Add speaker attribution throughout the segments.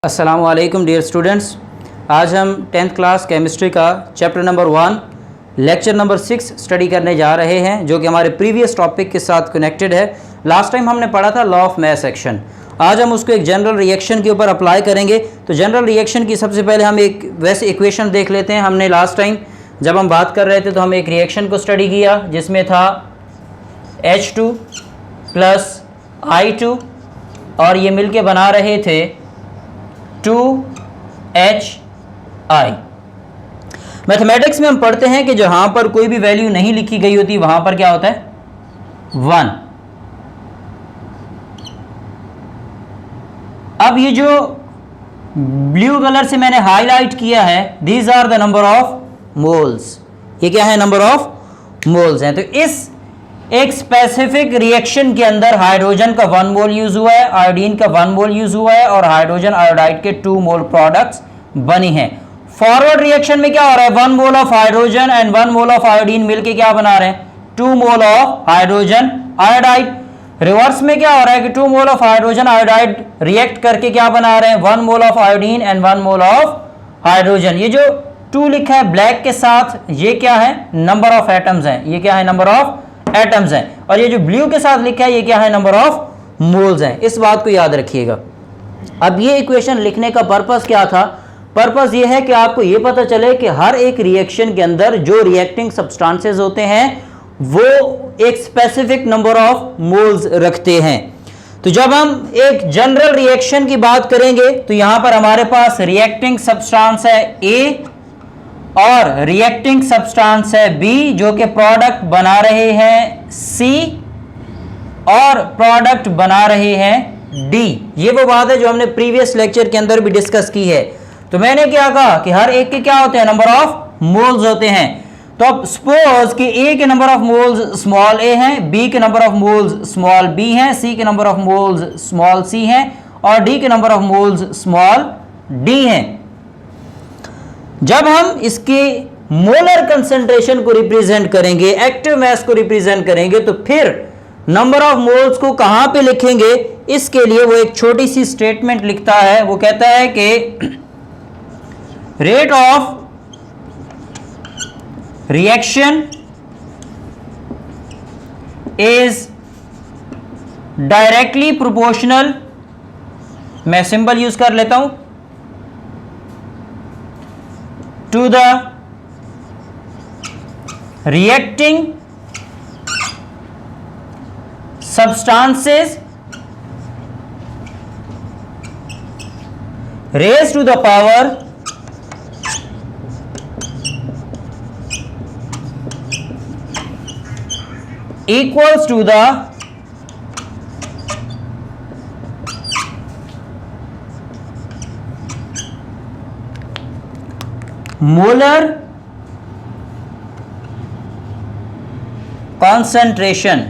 Speaker 1: अस्सलामु अलैकुम dear students. आज हम 10th क्लास केमिस्ट्री का chapter number 1 lecture number 6 study करने जा रहे हैं, जो कि हमारे प्रीवियस टॉपिक के साथ कनेक्टेड है। लास्ट टाइम हमने पढ़ा था लॉ ऑफ मास एक्शन। आज हम उसको एक जनरल रिएक्शन के ऊपर अप्लाई करेंगे। तो जनरल रिएक्शन की सबसे पहले हम एक वैसे इक्वेशन देख लेते हैं। हमने लास्ट टाइम जब हम बात कर रहे थे तो हम एक रिएक्शन को स्टडी किया जिसमें था H2 प्लस I2 और ये मिलके बना रहे थे 2HI। मैथमेटिक्स में हम पढ़ते हैं कि जहां पर कोई भी वैल्यू नहीं लिखी गई होती वहां पर क्या होता है 1। अब ये जो ब्लू कलर से मैंने हाईलाइट किया है, these are the number of moles. ये क्या है? नंबर ऑफ मोल्स हैं। तो इस एक स्पेसिफिक रिएक्शन के अंदर हाइड्रोजन का 1 मोल यूज हुआ है, आयोडीन का 1 मोल यूज हुआ है और हाइड्रोजन आयोडाइड के 2 मोल प्रोडक्ट्स बनी हैं। फॉरवर्ड रिएक्शन में क्या हो रहा है? 1 mole of hydrogen and 1 mole of iodine मिलके क्या बना रहे हैं? 2 mole of hydrogen iodide. Reverse में क्या हो रहा है कि 2 mole of hydrogen iodide react करके क्या बना रहे हैं? 1 mole of iodine and 1 mole of hydrogen. ये जो 2 लिखा है ब्लैक के साथ, ये क्या है? नंबर ऑफ एटम्स हैं। ये क्या है? नंबर ऑफ एटम्स हैं। और ये जो ब्लू के साथ लिखा है ये क्या है? नंबर ऑफ मोल्स हैं। इस बात को याद रखिएगा। अब ये इक्वेशन लिखने का पर्पस क्या था? पर्पस ये है कि आपको ये पता चले कि हर एक रिएक्शन के अंदर जो रिएक्टिंग सब्सटेंसेस होते हैं वो एक स्पेसिफिक नंबर ऑफ मोल्स रखते हैं। तो जब हम एक जनरल रिएक्शन की बात करेंगे तो यहां पर हमारे पास रिएक्टिंग सब्सटेंस है A और रिएक्टिंग सब्सटेंस है B, जो कि प्रोडक्ट बना रहे हैं C और प्रोडक्ट बना रहे हैं D। ये वो बात है जो हमने प्रीवियस लेक्चर के अंदर भी डिस्कस की है। तो मैंने क्या कहा कि हर एक के क्या होते हैं? नंबर ऑफ मोल्स होते हैं। तो अब सपोज कि A के number of moles small a हैं, B के number of moles small b हैं, C के number of moles small c हैं और D के number of moles small d हैं। जब हम इसके मोलर कंसंट्रेशन को रिप्रेजेंट करेंगे, एक्टिव मास को रिप्रेजेंट करेंगे, तो फिर नंबर ऑफ मोल्स को कहां पे लिखेंगे? इसके लिए वो एक छोटी सी स्टेटमेंट लिखता है। वो कहता है कि rate of reaction is directly proportional, मैं सिंबल यूज कर लेता हूं, to the reacting substances raised to the power equals to the molar concentration.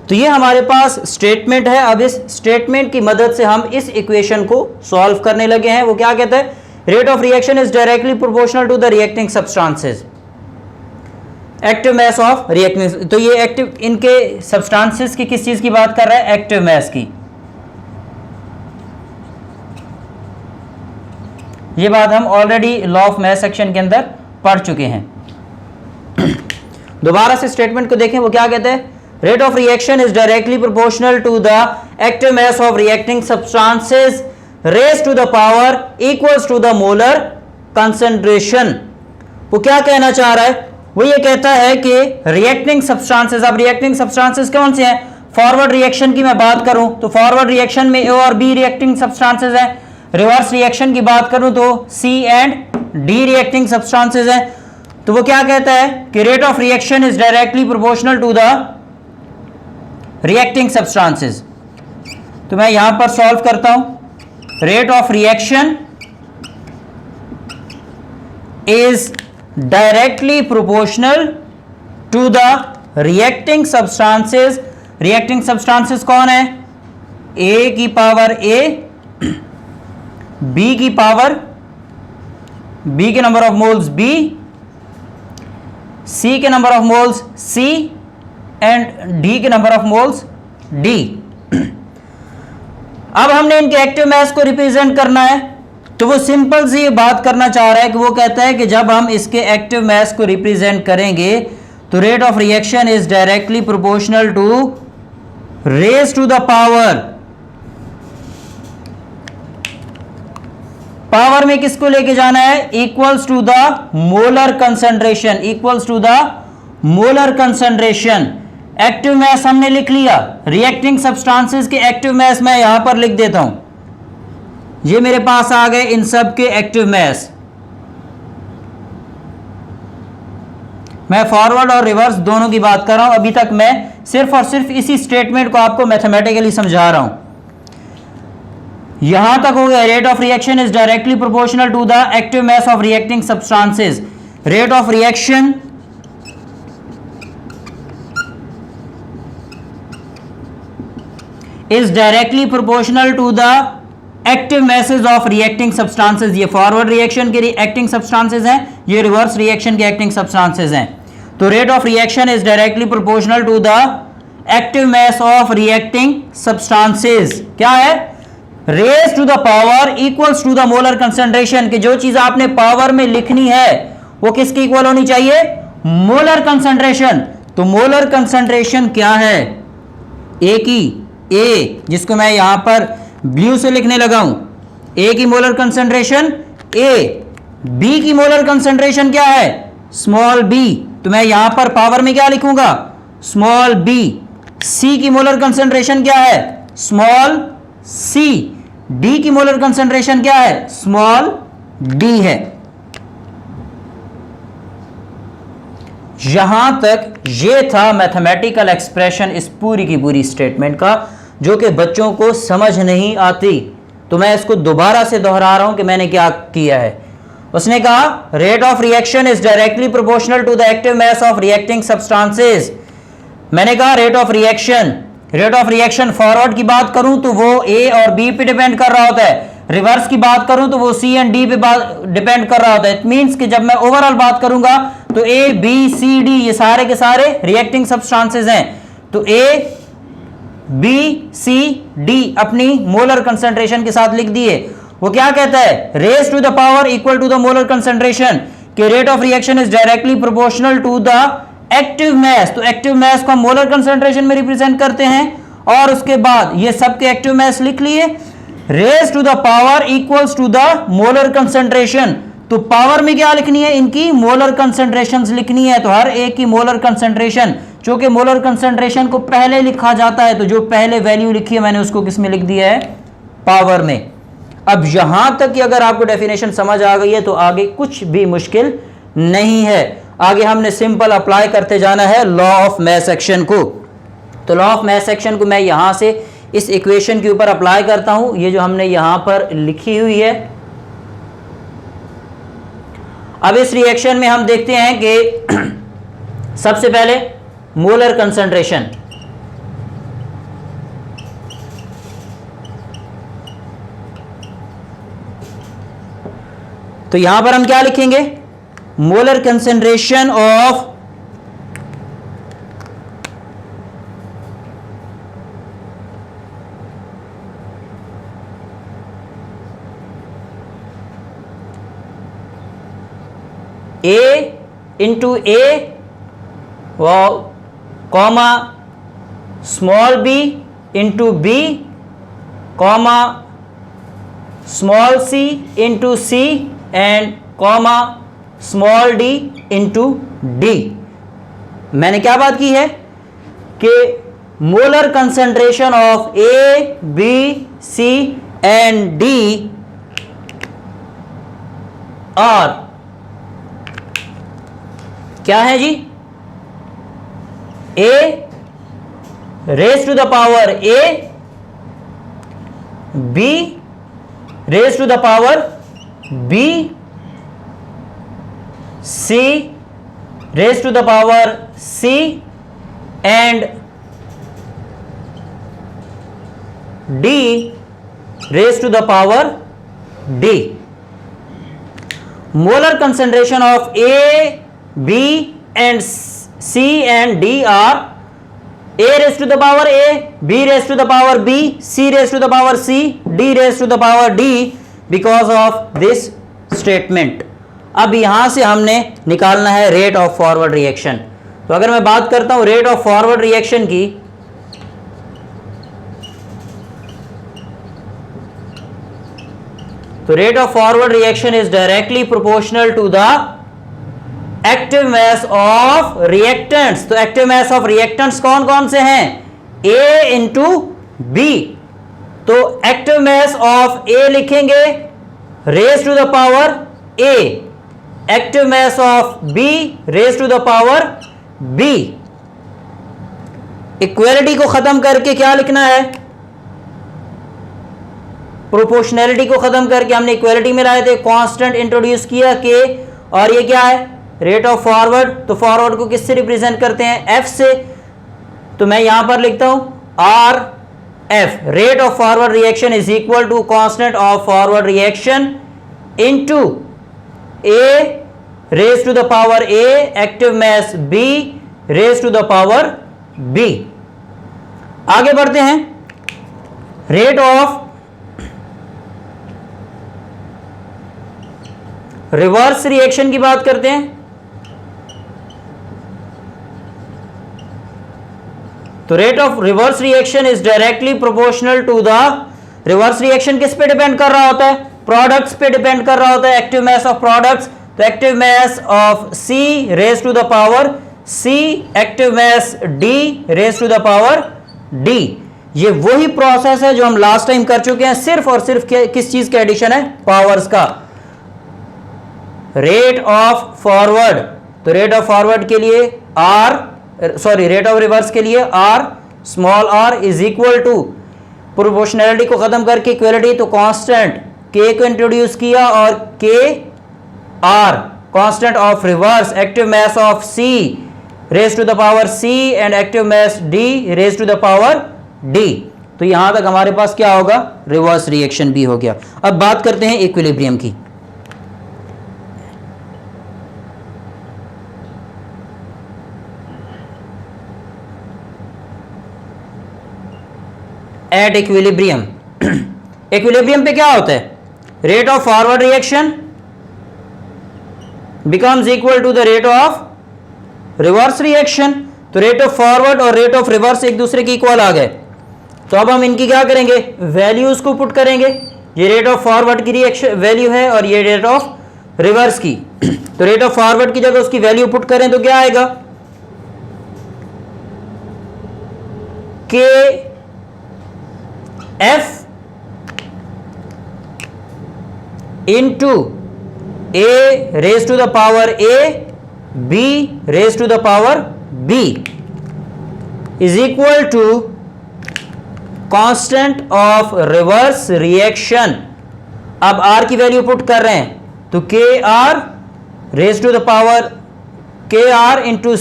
Speaker 1: तो ये हमारे पास स्टेटमेंट है। अब इस स्टेटमेंट की मदद से हम इस इक्वेशन को सॉल्व करने लगे हैं। वो क्या कहते हैं? Rate of reaction is directly proportional to the reacting substances, active mass of reacting. तो ये एक्टिव, इनके सब्सटेंसेस की किस चीज की बात कर रहा है? एक्टिव मास की। ये बात हम already law of mass section के अंदर पढ़ चुके हैं। दोबारा से स्टेटमेंट को देखें। वो क्या कहते हैं? Rate of reaction is directly proportional to the active mass of reacting substances raised to the power equals to the molar concentration। वो क्या कहना चाह रहा है? वो ये कहता है कि reacting substances, अब reacting substances कौन से हैं? फॉरवर्ड रिएक्शन की मैं बात करूं तो फॉरवर्ड रिएक्शन में A और B रिएक्टिंग सब्सटेंसेस हैं। रिवर्स रिएक्शन की बात करूं तो C and D reacting substances हैं। तो वो क्या कहता है कि rate of reaction is directly proportional to the reacting substances. तो मैं यहां पर सॉल्व करता हूं। Rate of reaction
Speaker 2: is directly proportional
Speaker 1: to the reacting substances. Reacting substances कौन है? ए की पावर ए, बी की पावर, बी के number of moles B, C के number of moles C and D के नंबर ऑफ मोल्स डी। अब हमने इनके एक्टिव मास को रिप्रेजेंट करना है, तो वो सिंपल सी बात करना चाह रहा है कि वो कहता है कि जब हम इसके एक्टिव मास को रिप्रेजेंट करेंगे तो rate of reaction is directly proportional to raise to the power. Power में किसको लेके जाना है? Equals to the molar concentration, equals to the molar concentration. Active mass हमने लिख लिया, रिएक्टिंग सब्सटेंसेस के एक्टिव मास मैं यहां पर लिख देता हूं। ये मेरे पास आ गए इन सब के एक्टिव मास। मैं फॉरवर्ड और रिवर्स दोनों की बात कर रहा हूं, अभी तक मैं सिर्फ और सिर्फ इसी स्टेटमेंट को आपको मैथमेटिकली समझा रहा हूं। यहां तक हो गया, rate of reaction is directly proportional to the active mass of reacting substances. Rate of reaction is directly proportional to the active message of reacting substances. ये फॉरवर्ड रिएक्शन के एक्टिंग सब्सटेंसेस हैं, ये रिवर्स रिएक्शन के acting substances हैं। तो rate of reaction is directly proportional to the active mass of reacting substances. क्या है? Raise to the power equals to the molar concentration. कि जो चीज आपने पावर में लिखनी है वो किसकी इक्वल होनी चाहिए? Molar concentration. तो मोलर कंसंट्रेशन क्या है? ए की, ए जिसको मैं यहां पर ब्लू से लिखने लगा हूं, ए की मोलर कंसंट्रेशन ए, बी की मोलर कंसंट्रेशन क्या है? Small B. तो मैं यहां पर पावर में क्या लिखूंगा? Small B. सी की मोलर कंसंट्रेशन क्या है? Small C. डी की मोलर कंसंट्रेशन क्या है? स्मॉल डी है। यहां तक ये था मैथमेटिकल एक्सप्रेशन इस पूरी की पूरी स्टेटमेंट का, जो कि बच्चों को समझ नहीं आती। तो मैं इसको दोबारा से दोहरा रहा हूं कि मैंने क्या किया है। उसने कहा rate of reaction is directly proportional to the active mass of reacting substances. मैंने कहा रेट ऑफ रिएक्शन फॉरवर्ड की बात करूं तो वो ए और बी पे डिपेंड कर रहा होता है, रिवर्स की बात करूं तो वो सी एंड डी पे डिपेंड कर रहा होता है। इट मींस कि जब मैं ओवरऑल बात करूंगा तो ए बी सी डी ये सारे के सारे रिएक्टिंग सब्सटेंसेस हैं। तो ए बी सी डी अपनी मोलर कंसंट्रेशन के साथ लिख दिए। वो क्या कहता है? Raise to the power equal to the molar concentration. कि rate of reaction is directly proportional to the active mass. तो एक्टिव मास को हम मोलर कंसंट्रेशन में रिप्रेजेंट करते हैं, और उसके बाद ये सबके एक्टिव मास लिख लिए। Raise to the power equals to the molar concentration. तो पावर में क्या लिखनी है? इनकी मोलर कंसंट्रेशंस लिखनी है। तो हर एक की मोलर कंसंट्रेशन, चूंकि मोलर कंसंट्रेशन को पहले लिखा जाता है तो जो पहले वैल्यू लिखी है मैंने उसको किस में लिख दिया है? पावर में। अब यहां तक कि अगर आपको डेफिनेशन समझ आ गई है तो आगे कुछ भी मुश्किल नहीं है। आगे हमने सिंपल अप्लाई करते जाना है लॉ ऑफ मास एक्शन को। तो लॉ ऑफ मास एक्शन को मैं यहां से इस इक्वेशन के ऊपर अप्लाई करता हूं, ये जो हमने यहां पर लिखी हुई है। अब इस रिएक्शन में हम देखते हैं कि सबसे पहले मोलर कंसंट्रेशन, तो यहां पर हम क्या लिखेंगे? Molar concentration of A into A comma small B into B comma small C into C and comma small D into D. मैंने क्या बात की है कि molar concentration of A B C and D are क्या है जी? A raise to the power A, B raise to the power B, C raise to the power C and D raised to the power D. Molar concentration of A, B and C and D are A raised to the power A, B raised to the power B, C raised to the power C, D raised to the power D because of this statement. अब यहां से हमने निकालना है rate of forward reaction. तो अगर मैं बात करता हूं रेट ऑफ फॉरवर्ड रिएक्शन की, तो rate of forward reaction is directly proportional to the active mass of reactants. तो एक्टिव मास ऑफ रिएक्टेंट्स कौन कौन से हैं? A into B. तो एक्टिव मास ऑफ A लिखेंगे raise to the power A, active mass of B raise to the power B. Equality को खत्म करके क्या लिखना है? प्रोपोर्शनैलिटी को खत्म करके हमने इक्वालिटी में लाए थे, कांस्टेंट इंट्रोड्यूस किया के, और ये क्या है? Rate of forward. तो फॉरवर्ड को किससे रिप्रेजेंट करते हैं? F से. तो मैं यहां पर लिखता हूं R F. Rate of forward reaction is equal to constant of forward reaction into A raise to the power A, active mass B raise to the power B. आगे बढ़ते हैं. रेट ऑफ रिवर्स रिएक्शन की बात करते हैं. तो rate of reverse reaction is directly proportional to the, reverse reaction किस पे डिपेंड कर रहा होता है? प्रोडक्ट्स पे डिपेंड कर रहा होता है. एक्टिव मास ऑफ प्रोडक्ट्स, तो active mass of C raise to the power C, active mass D raise to the power D. ये वही प्रोसेस है जो हम लास्ट टाइम कर चुके हैं, सिर्फ और सिर्फ किस चीज का एडिशन है? पावर्स का. रेट ऑफ फॉरवर्ड, तो रेट ऑफ फॉरवर्ड के लिए रेट ऑफ रिवर्स के लिए R small r is equal to, proportionality को खत्म करके इक्वालिटी, तो कांस्टेंट K को इंट्रोड्यूस किया और K R constant of reverse, active mass of C raise to the power C and active mass D raise to the power D. तो यहां तक हमारे पास क्या होगा? रिवर्स रिएक्शन भी हो गया. अब बात करते हैं इक्विलिब्रियम की. एट इक्विलिब्रियम, इक्विलिब्रियम पे क्या होता है? Rate of forward reaction becomes equal to the rate of reverse reaction. तो रेट ऑफ फॉरवर्ड और रेट ऑफ रिवर्स एक दूसरे के इक्वल आ गए. तो अब हम इनकी क्या करेंगे? वैल्यूज को पुट करेंगे. ये रेट ऑफ फॉरवर्ड की रिएक्शन वैल्यू है और ये रेट ऑफ रिवर्स की. तो रेट ऑफ फॉरवर्ड की जगह उसकी वैल्यू पुट करें तो क्या आएगा? के F into A raised to the power A, B raised to the power B is equal to constant of reverse reaction. अब R की वैल्यू पुट कर रहे हैं तो KR raised to the power KR into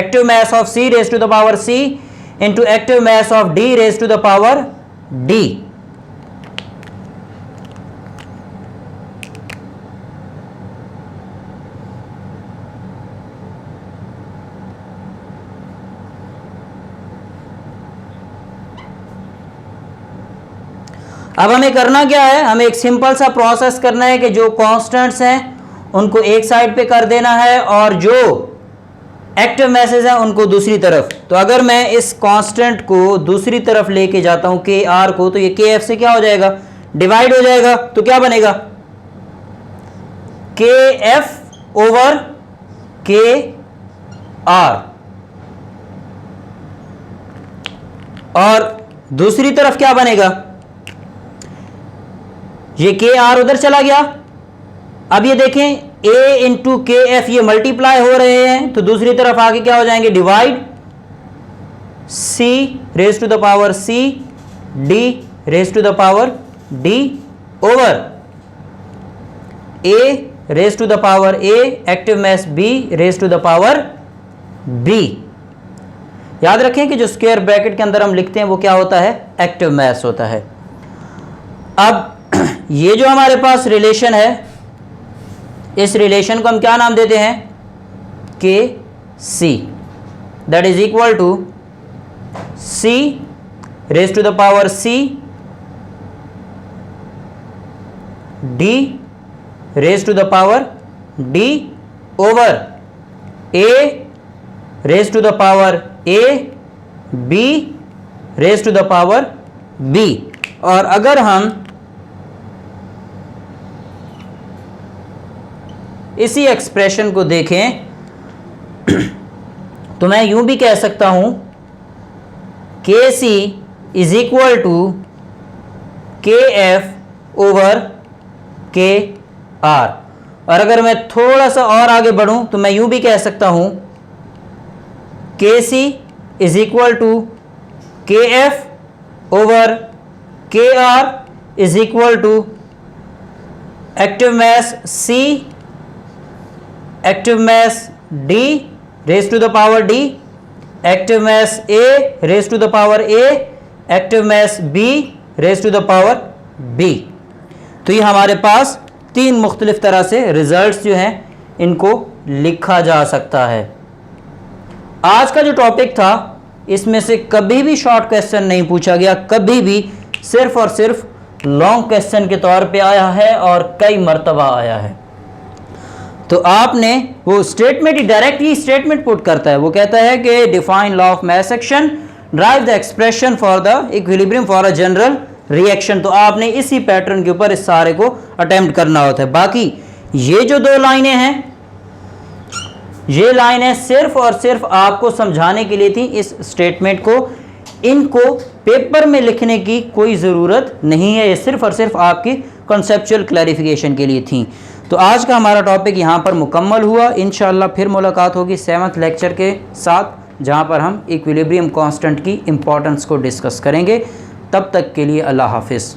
Speaker 1: active mass of C raised to the power C into active mass of D raised to the power D. अब हमें करना क्या है? हमें एक सिंपल सा प्रोसेस करना है कि जो कांस्टेंट्स हैं उनको एक साइड पे कर देना है और जो एक्टिव मैसेज है उनको दूसरी तरफ. तो अगर मैं इस कांस्टेंट को दूसरी तरफ लेके जाता हूं के आर को, तो ये के एफ से क्या हो जाएगा? डिवाइड हो जाएगा. तो क्या बनेगा? के एफ ओवर के आर. और दूसरी तरफ क्या बनेगा? ये के आर उधर चला गया. अब ये देखें A इंटू के एफ ये मल्टीप्लाई हो रहे हैं, तो दूसरी तरफ आगे क्या हो जाएंगे? Divide. C raise to the power C, D raise to the power D over A raise to the power A, active mass B raise to the power B. याद रखें कि जो स्क्वायर ब्रैकेट के अंदर हम लिखते हैं वो क्या होता है, एक्टिव मास होता है। अब ये जो हमारे पास रिलेशन है, इस रिलेशन को हम क्या नाम देते हैं, K C, that is equal to C raise to the power C D raise to the power D over A raise to the power A B raise to the power B. और अगर हम इसी expression को देखें तो मैं यूं भी कह सकता हूं K C is equal to K F over K are. और अगर मैं थोड़ा सा और आगे बढ़ूं तो मैं यूं भी कह सकता हूं K C is equal to K F over K R is equal to active mass C active mass D raise to the power D, active mass A raise to the power A, active mass B raise to the power B. तो ये हमारे पास तीन मुख्तलिफ तरह से results जो हैं इनको लिखा जा सकता है। आज का जो टॉपिक था इसमें से कभी भी शॉर्ट क्वेश्चन नहीं पूछा गया, कभी भी सिर्फ और सिर्फ लॉन्ग क्वेश्चन के तौर पे आया है और कई मर्तबा आया है। तो आपने वो स्टेटमेंट ही डायरेक्टली स्टेटमेंट पुट करता है, वो कहता है कि define law of mass action, drive the expression for the equilibrium for a general reaction. तो आपने इसी पैटर्न के ऊपर इस सारे को अटेम्प्ट करना होता है। बाकी ये जो दो लाइनें हैं, ये लाइनें सिर्फ और सिर्फ आपको समझाने के लिए थी इस स्टेटमेंट को, इनको पेपर में लिखने की कोई ज़रूरत नहीं है, ये सिर्फ और सिर्फ आपकी कॉन्सेप्चुअल क्लैरिफिकेशन के लिए थी। तो आज का हमारा टॉपिक यहाँ पर मुकम्मल हुआ। इंशाअल्लाह फिर मुलाकात होगी 7th लेक्चर के साथ, जहाँ पर हम इक्विलिब्रियम कांस्टेंट की इम्पोर्टेंस को डिस्कस करेंगे। तब तक के लिए अल्लाह हाफिज़।